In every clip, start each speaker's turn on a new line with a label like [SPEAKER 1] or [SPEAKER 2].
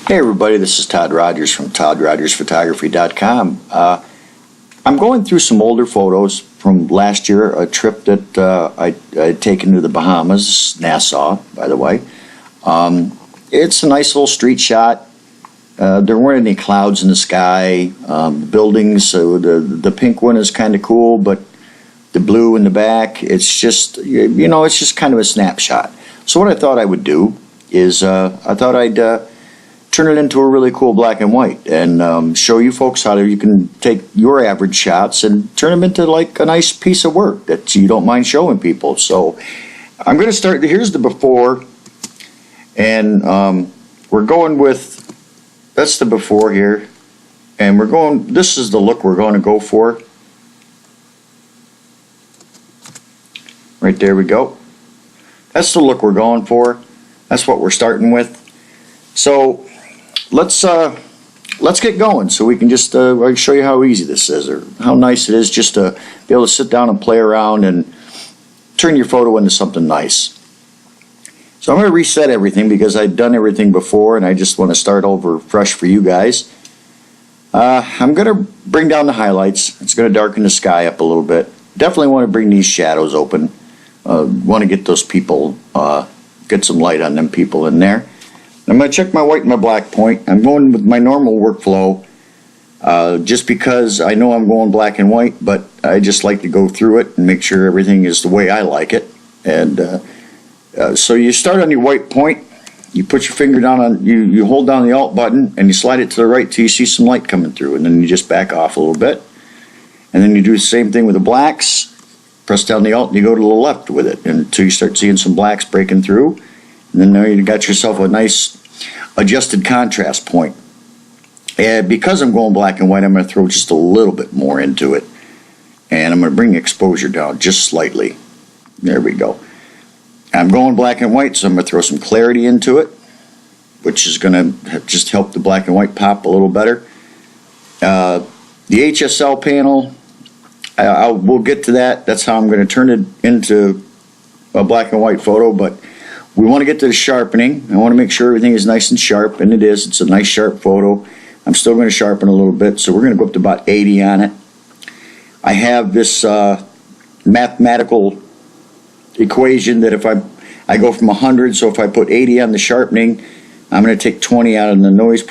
[SPEAKER 1] Hey everybody, this is Todd Rogers from ToddRogersPhotography.com. I'm going through some older photos from last year, a trip that I had taken to the Bahamas, Nassau, by the way. It's a nice little street shot. There weren't any clouds in the sky. Buildings, so the pink one is kind of cool, but the blue in the back, it's just, it's just kind of a snapshot. So what I thought I would do is I thought I'd turn it into a really cool black and white and show you folks how you can take your average shots and turn them into like a nice piece of work that you don't mind showing people. So I'm going to start, here's the before, and we're going with, that's the before here, and this is the look we're going to go for. Right there we go. That's the look we're going for. That's what we're starting with. So let's get going, so we can just I can show you how easy this is, or how nice it is just to be able to sit down and play around and turn your photo into something nice. So I'm going to reset everything because I've done everything before and I just want to start over fresh for you guys. I'm going to bring down the highlights. It's going to darken the sky up a little bit. Definitely want to bring these shadows open. Want to get those people, get some light on them people in there. I'm going to check my white and my black point. I'm going with my normal workflow just because I know I'm going black and white, but I just like to go through it and make sure everything is the way I like it. And so you start on your white point, you put your finger down on, you hold down the Alt button and you slide it to the right till you see some light coming through, and then you just back off a little bit. And then you do the same thing with the blacks. Press down the Alt and you go to the left with it until you start seeing some blacks breaking through. And then now you got yourself a nice adjusted contrast point. And because I'm going black and white, I'm going to throw just a little bit more into it. And I'm going to bring exposure down just slightly. There we go. I'm going black and white, so I'm going to throw some clarity into it, which is going to just help the black and white pop a little better. The HSL panel, we'll get to that. That's how I'm going to turn it into a black and white photo, but we want to get to the sharpening. I want to make sure everything is nice and sharp, and it is. It's a nice sharp photo. I'm still going to sharpen a little bit, so we're going to go up to about 80 on it. I have this mathematical equation that if I go from 100, so if I put 80 on the sharpening, I'm going to take 20 out of the noise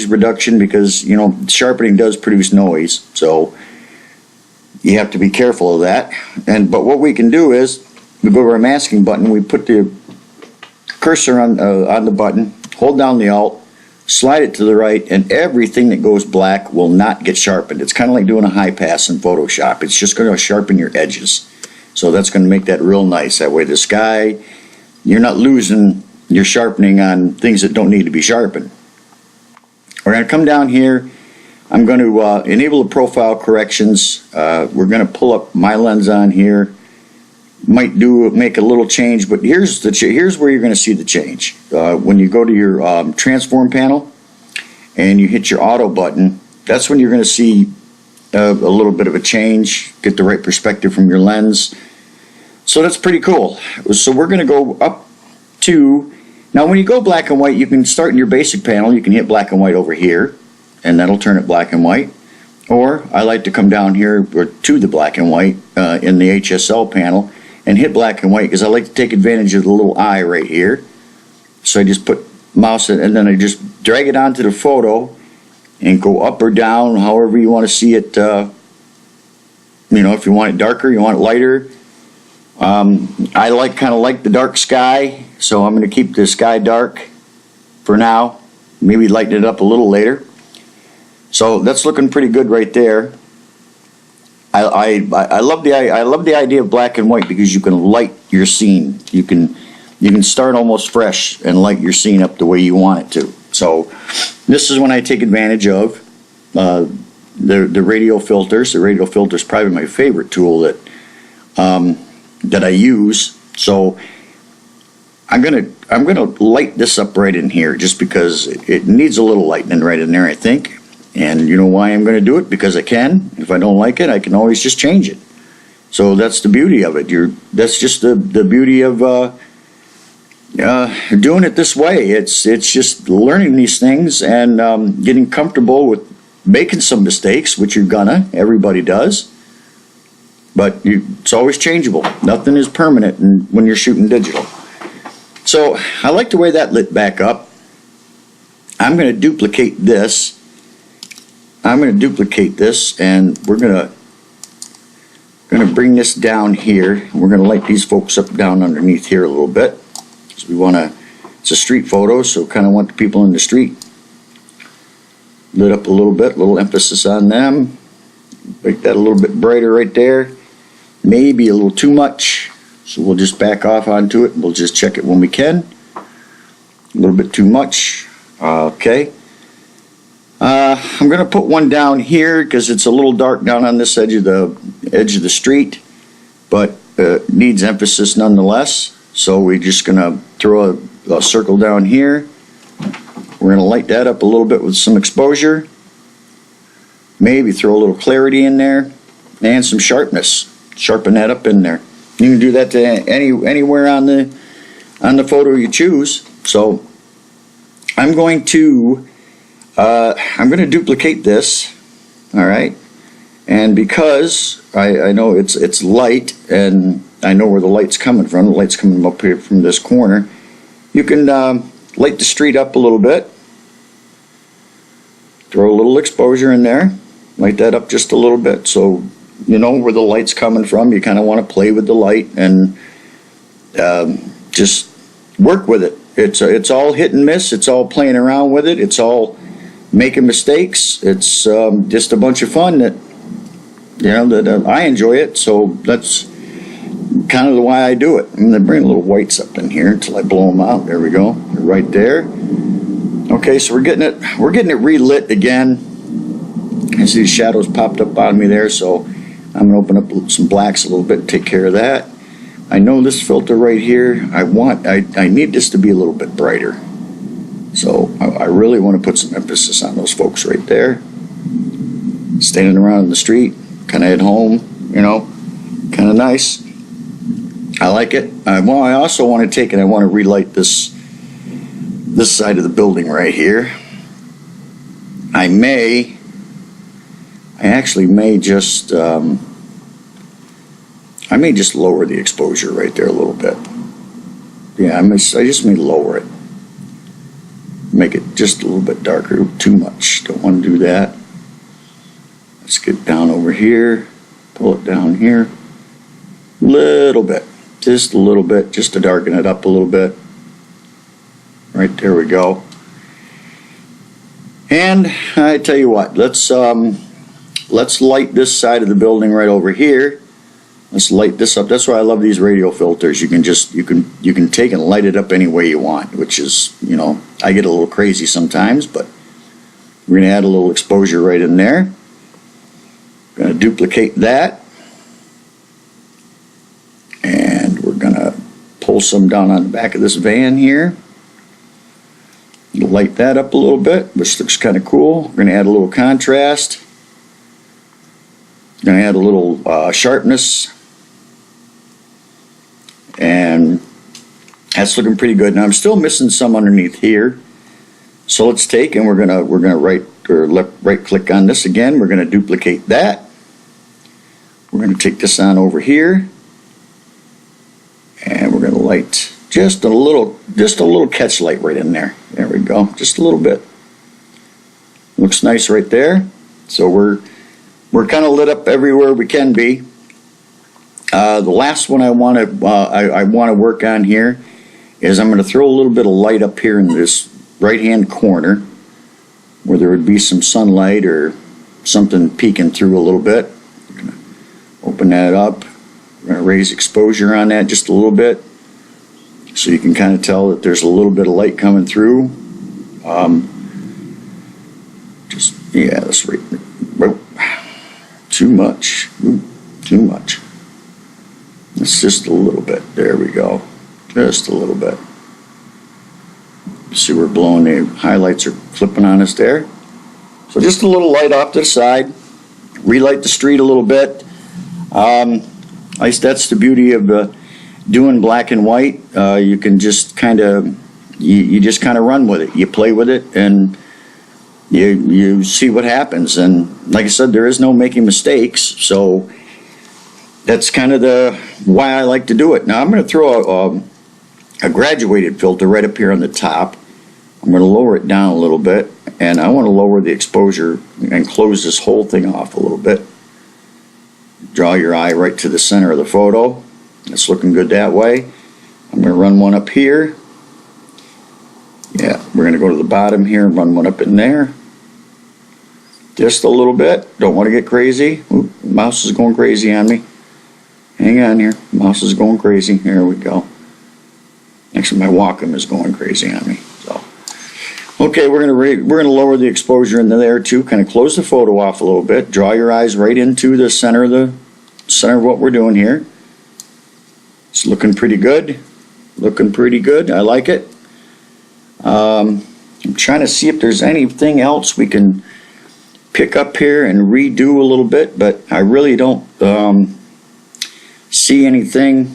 [SPEAKER 1] reduction because, sharpening does produce noise, so you have to be careful of that. But what we can do is we go to our masking button, we put the cursor on the button, hold down the Alt, slide it to the right, and everything that goes black will not get sharpened. It's kind of like doing a high pass in Photoshop. It's just going to sharpen your edges. So that's going to make that real nice. That way the sky, you're not losing your sharpening on things that don't need to be sharpened. We're going to come down here. I'm going to enable the profile corrections. We're going to pull up my lens on here. Might make a little change, but here's where you're going to see the change. When you go to your transform panel and you hit your auto button, that's when you're going to see a little bit of a change, get the right perspective from your lens. So that's pretty cool. So we're going to go up to, now when you go black and white, you can start in your basic panel. You can hit black and white over here, and that'll turn it black and white. Or I like to come down here to the black and white in the HSL panel and hit black and white because I like to take advantage of the little eye right here. So I just put mouse it, and then I just drag it onto the photo and go up or down however you want to see it. If you want it darker, you want it lighter. I kind of like the dark sky, so I'm going to keep the sky dark for now. Maybe lighten it up a little later. So that's looking pretty good right there. I love the idea of black and white because you can light your scene. You can start almost fresh and light your scene up the way you want it to. So this is when I take advantage of the radial filters. The radial filter is probably my favorite tool that I use. So I'm gonna light this up right in here just because it needs a little lightening right in there, I think. And you know why I'm going to do it? Because I can. If I don't like it, I can always just change it. So that's the beauty of it. That's just the beauty of doing it this way. It's just learning these things and getting comfortable with making some mistakes, which you're gonna. Everybody does. But it's always changeable. Nothing is permanent when you're shooting digital. So I like the way that lit back up. I'm going to duplicate this. And we're going to bring this down here. We're going to light these folks up down underneath here a little bit. So we want to. It's a street photo, so kind of want the people in the street lit up a little bit. Little emphasis on them. Make that a little bit brighter right there. Maybe a little too much, so we'll just back off onto it. We'll just check it when we can. A little bit too much. Okay. I'm going to put one down here because it's a little dark down on this edge of the street, but needs emphasis nonetheless. So we're just going to throw a circle down here. We're going to light that up a little bit with some exposure. Maybe throw a little clarity in there and some sharpness. Sharpen that up in there. You can do that to anywhere on the photo you choose. So I'm going to duplicate this. All right, and because I know it's light and I know where the light's coming from. The light's coming up here from this corner. You can light the street up a little bit. Throw a little exposure in there. Light that up just a little bit so you know where the light's coming from. You kind of want to play with the light and just work with it. It's all hit and miss. It's all playing around with it. It's all making mistakes. It's just a bunch of fun that I enjoy it. So that's kind of the way I do it. I'm going to bring a little whites up in here until I blow them out. There we go. They're right there. Okay, so we're getting it relit again. You see the shadows popped up on me there, so I'm going to open up some blacks a little bit and take care of that. I know this filter right here, I need this to be a little bit brighter. So I really want to put some emphasis on those folks right there. Standing around in the street, kind of at home, kind of nice. I like it. I also want to take and I want to relight this side of the building right here. I actually may just lower the exposure right there a little bit. Yeah, I just may lower it. Make it just a little bit darker. Too much. Don't want to do that. Let's get down over here. Pull it down here. Little bit. Just a little bit. Just to darken it up a little bit. Right there we go. And I tell you what, let's light this side of the building right over here. Let's light this up. That's why I love these radio filters. You can take and light it up any way you want, which is, I get a little crazy sometimes, but we're going to add a little exposure right in there. Going to duplicate that. And we're going to pull some down on the back of this van here. Light that up a little bit, which looks kind of cool. We're going to add a little contrast. Going to add a little sharpness. And that's looking pretty good. Now I'm still missing some underneath here. So let's take and we're gonna right click on this again. We're gonna duplicate that. We're gonna take this on over here. And we're gonna light just a little catch light right in there. There we go. Just a little bit. Looks nice right there. So we're kind of lit up everywhere we can be. The last one I want to work on here is I'm going to throw a little bit of light up here in this right hand corner where there would be some sunlight or something peeking through a little bit. Open that up. We're going to raise exposure on that just a little bit so you can kind of tell that there's a little bit of light coming through. That's right. Too much. Too much. It's just a little bit. There we go. Just a little bit. See, we're blowing the highlights are flipping on us there. So just a little light off to the side. Relight the street a little bit. That's the beauty of doing black and white, you can just kind of you just kind of run with it. You play with it, and you see what happens. And like I said, there is no making mistakes, so that's kind of the why I like to do it. Now I'm going to throw a graduated filter right up here on the top. I'm going to lower it down a little bit, and I want to lower the exposure and close this whole thing off a little bit. Draw your eye right to the center of the photo. It's looking good that way. I'm going to run one up here. Yeah, we're going to go to the bottom here and run one up in there. Just a little bit. Don't want to get crazy. Oop, mouse is going crazy on me. Hang on here. Mouse is going crazy. Here we go. Actually, my Wacom is going crazy on me. So, okay, we're gonna lower the exposure into there too. Kind of close the photo off a little bit. Draw your eyes right into the center of what we're doing here. It's looking pretty good. Looking pretty good. I like it. I'm trying to see if there's anything else we can pick up here and redo a little bit, but I really don't see anything.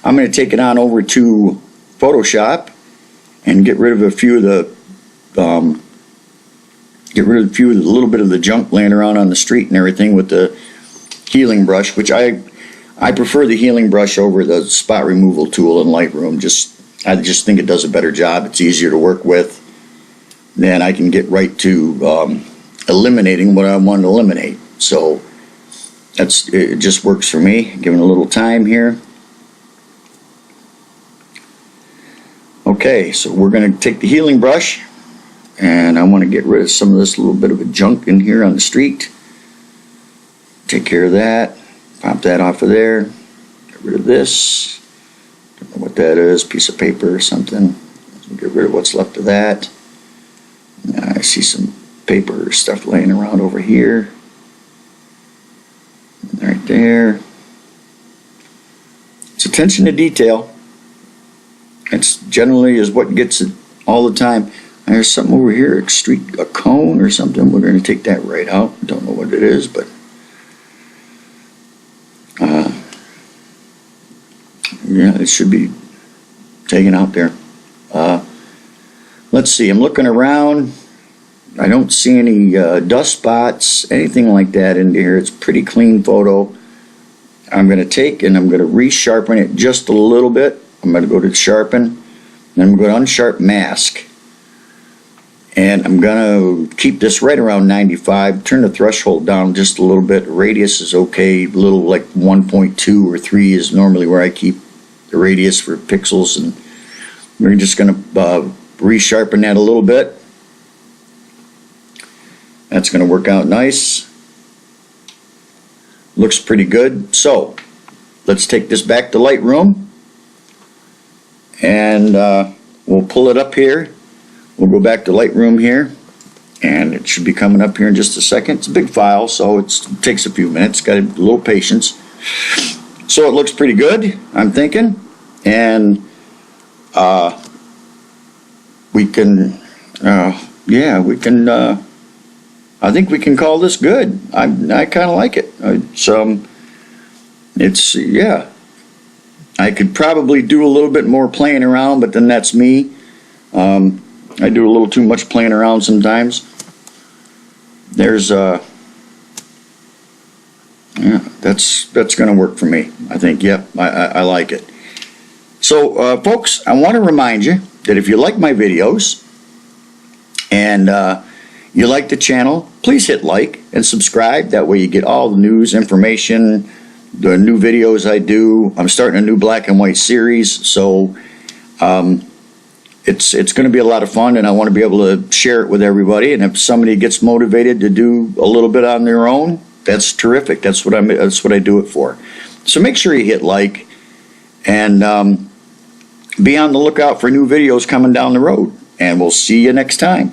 [SPEAKER 1] I'm going to take it on over to Photoshop and get rid of a few of the little bit of the junk laying around on the street and everything with the healing brush, which I prefer the healing brush over the spot removal tool in Lightroom. I just think it does a better job. It's easier to work with. Then I can get right to eliminating what I want to eliminate. So it just works for me. Giving a little time here. Okay, so we're going to take the healing brush, and I want to get rid of some of this little bit of a junk in here on the street. Take care of that. Pop that off of there. Get rid of this. Don't know what that is. Piece of paper or something. Get rid of what's left of that. I see some paper stuff laying around over here. Right there. It's attention to detail. It's generally is what gets it all the time. There's something over here, a cone or something. We're going to take that right out. Don't know what it is, but yeah, it should be taken out there. Let's see. I'm looking around. I don't see any dust spots, anything like that in here. It's a pretty clean photo. I'm going to take and I'm going to resharpen it just a little bit. I'm going to go to sharpen, then I'm going to unsharp mask. And I'm going to keep this right around 95. Turn the threshold down just a little bit. Radius is okay. A little like 1.2 or 3 is normally where I keep the radius for pixels. And we're just going to resharpen that a little bit. That's going to work out nice. Looks pretty good. So let's take this back to Lightroom. And we'll pull it up here. We'll go back to Lightroom here, and it should be coming up here in just a second. It's a big file, so it takes a few minutes. Got a little patience. So it looks pretty good, I'm thinking, and we can, yeah, we can. I think we can call this good. I kind of like it. It's yeah. I could probably do a little bit more playing around, but then that's me. I do a little too much playing around sometimes. There's yeah, that's going to work for me. I think, yep, I like it. So, folks, I want to remind you that if you like my videos and you like the channel, please hit like and subscribe. That way you get all the news, information, the new videos I do. I'm starting a new black and white series, so it's going to be a lot of fun, and I want to be able to share it with everybody. And if somebody gets motivated to do a little bit on their own, that's terrific. That's what I do it for. So make sure you hit like, and be on the lookout for new videos coming down the road. And we'll see you next time.